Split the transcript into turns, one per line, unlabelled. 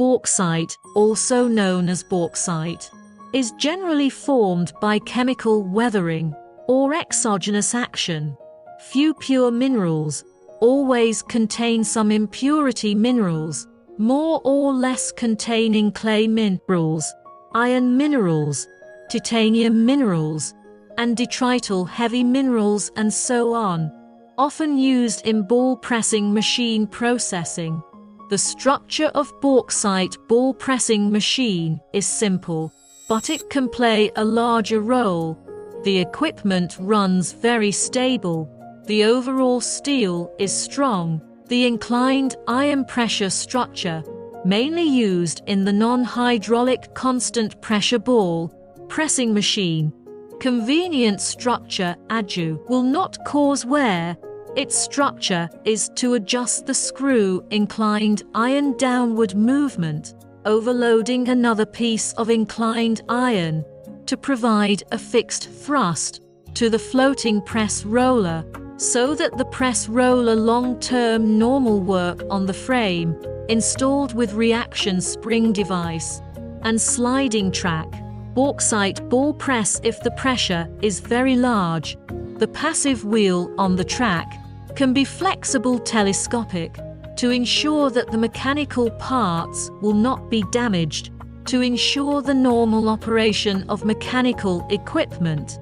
Bauxite, also known as bauxite, is generally formed by chemical weathering or exogenous action. Few pure minerals always contain some impurity minerals, more or less containing clay minerals, iron minerals, titanium minerals, and detrital heavy minerals, and so on, often used in ball pressing machine processing. The structure of bauxite ball pressing machine is simple, but it can play a larger role. The equipment runs very stable. The overall steel is strong. The inclined iron pressure structure, mainly used in the non-hydraulic constant pressure ball pressing machine, convenient structure adu will not cause wear. Its structure is to adjust the screw inclined iron downward movement, overloading another piece of inclined iron to provide a fixed thrust to the floating press roller, so that the press roller long-term normal work on the frame, installed with reaction spring device and sliding track. Bauxite ball press. If the pressure is very large, the passive wheel on the track can be flexible telescopic to ensure that the mechanical parts will not be damaged, to ensure the normal operation of mechanical equipment.